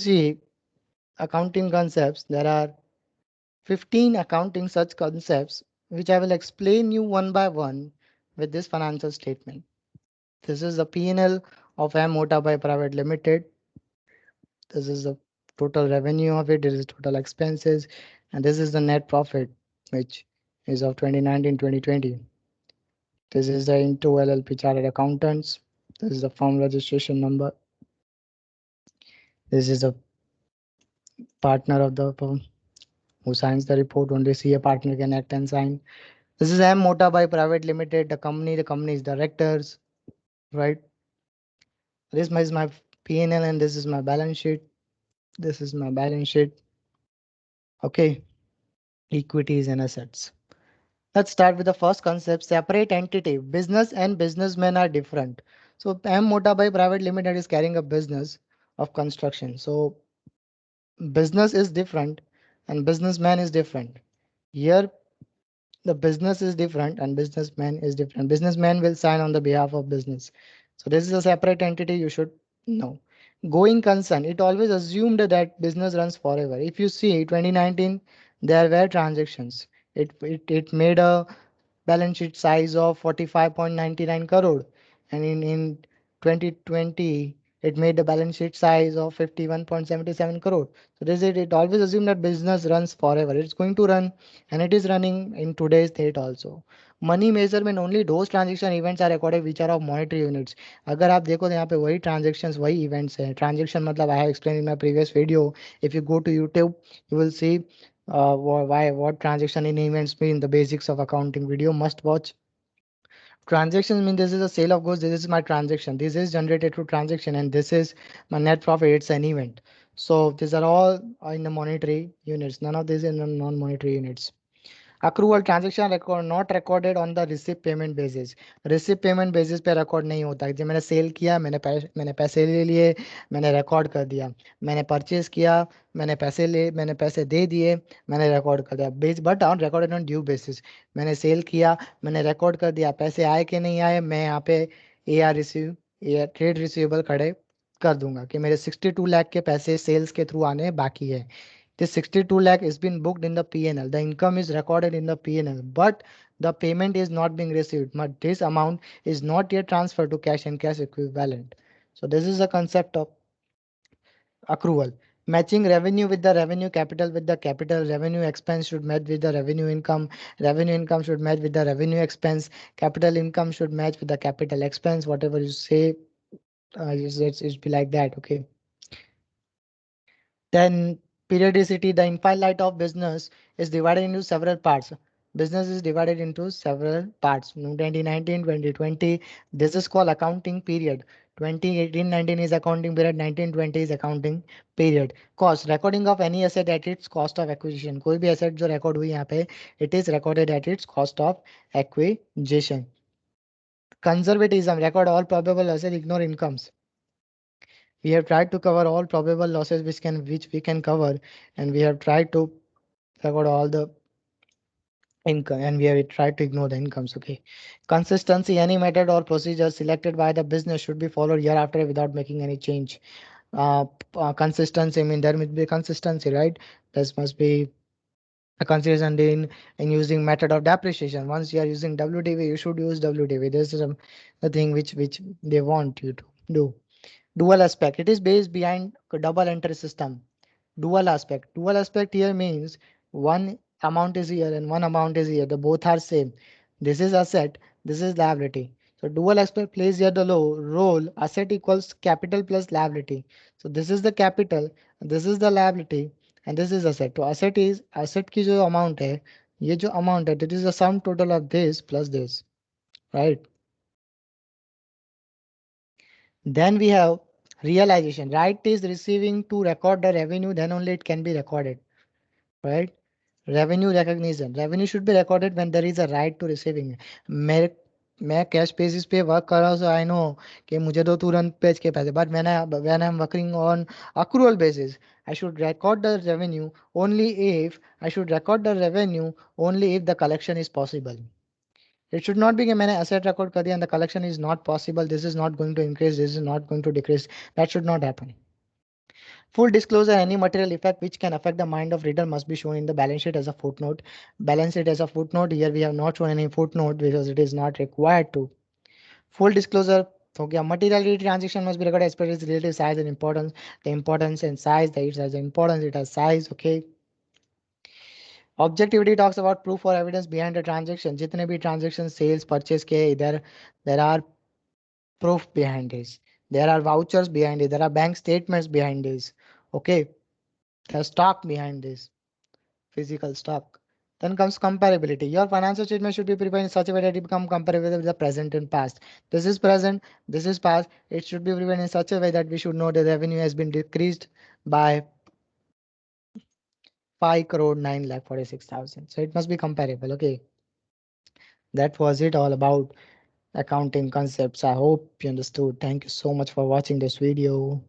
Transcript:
See accounting concepts, there are 15 accounting such concepts which I will explain you one by one with this financial statement. This is the P&L of M Motorbyke Private Limited. This is the total revenue of it. This is total expenses, and this is the net profit, which is of 2019-2020. This is the into LLP Chartered Accountants. This is the firm registration number. This is the partner of the firm who signs the report. Only CA partner can act and sign. This is M Motorbyke Private Limited, the company's directors, right? This is my P&L and this is my balance sheet. This is my balance sheet. Okay, equities and assets. Let's start with the first concept, separate entity. Business and businessmen are different. So M Motorbyke Private Limited is carrying a business of construction. So business is different and businessman is different. Here the business is different and businessman is different. Businessman will sign on the behalf of business. So this is a separate entity, you should know. Going concern, it always assumed that business runs forever. If you see 2019, there were transactions. It made a balance sheet size of 45.99 crore, and in 2020 it made the balance sheet size of 51.77 crore. So this is it always assume that business runs forever. It's going to run, and it is running in today's date also. Money measurement only those transaction events are recorded which are of monetary units. अगर आप देखो तो यहाँ पे वही transactions वही events हैं. Transaction मतलब I have explain in my previous video. If you go to YouTube you will see why what transaction in events mean, the basics of accounting video must watch. Transactions mean this is a sale of goods, this is my transaction, this is generated through transaction, and this is my net profit, it's an event. So these are all in the monetary units, none of these in the non-monetary units. Accrual transaction record not recorded on the receipt payment basis. Receipt payment basis पे record नहीं होता है. जब मैंने cell किया, मैंने पैसे ले लिए, मैंने record कर दिया. मैंने purchase किया, मैंने पैसे दे दिए, मैंने record कर दिया. But on recorded on due basis. मैंने सेल किया, मैंने record कर दिया. पैसे आए कि नहीं आए, मैं यहाँ पे AR रिसीव ट्रेड रिसीवेबल खड़े कर दूंगा कि मेरे 62 लाख के पैसे सेल्स के थ्रू आने बाकी है. This 62 lakh is been booked in the P&L. The income is recorded in the P&L, but the payment is not being received. But this amount is not yet transferred to cash and cash equivalent. So this is the concept of accrual. Matching revenue with the revenue, capital with the capital. Revenue expense should match with the revenue income. Revenue income should match with the revenue expense. Capital income should match with the capital expense. Whatever you say, it's be like that. Okay. Then periodicity, the infinite of business is divided into several parts. Business is divided into several parts. 2019, 2020, this is called accounting period. 2018-19 is accounting period, 1920 is accounting period. Cost, recording of any asset at its cost of acquisition. कोई भी asset जो record हुई यहाँ पे, it is recorded at its cost of acquisition. Conservatism, record all probable asset, ignore incomes. We have tried to cover all probable losses which we can cover, and we have tried to record all the income, and we have tried to ignore the incomes. Okay. Consistency, any method or procedure selected by the business should be followed year after without making any change. Consistency, I mean there must be consistency, right? This must be a consistency in using method of depreciation. Once you are using WDV, you should use WDV. This is the thing which they want you to do. Dual aspect, it is based behind double entry system. Dual aspect here means one amount is here and one amount is here. The both are same. This is asset, this is liability. So dual aspect plays here the role. Asset equals capital plus liability. So this is the capital, this is the liability, and this is asset. So asset की जो amount है, ये जो amount है, that is the sum total of this plus this, right? Then we have realization. Right is receiving to record the revenue, then only it can be recorded, right? Revenue recognition. Revenue should be recorded when there is a right to receiving. मैं cash basis पे work कर रहा हूँ, सो I know कि मुझे दो तुरंत page के पैसे, but when I am working on accrual basis, I should record the revenue only if the collection is possible. It should not be कि मैंने asset record कर दिया and the collection is not possible, this is not going to increase, this is not going to decrease. That should not happen. Full disclosure, any material effect which can affect the mind of reader must be shown in the balance sheet as a footnote. Balance sheet as a footnote. Here we have not shown any footnote because it is not required to. Full disclosure. Okay, materiality transaction must be recorded as per its relative size and importance. The importance and size, the it has importance, it has size. Okay. Objectivity talks about proof or evidence behind the transaction. जितने भी transaction sales purchase के इधर there are proof behind this. There are vouchers behind it. There are bank statements behind this. Okay, there's stock behind this. Physical stock. Then comes comparability. Your financial statement should be prepared in such a way that it become comparable with the present and past. This is present. This is past. It should be prepared in such a way that we should know the revenue has been decreased by 5 crore 9 lakh 46,000. So it must be comparable. Okay. That was it all about accounting concepts. I hope you understood. Thank you so much for watching this video.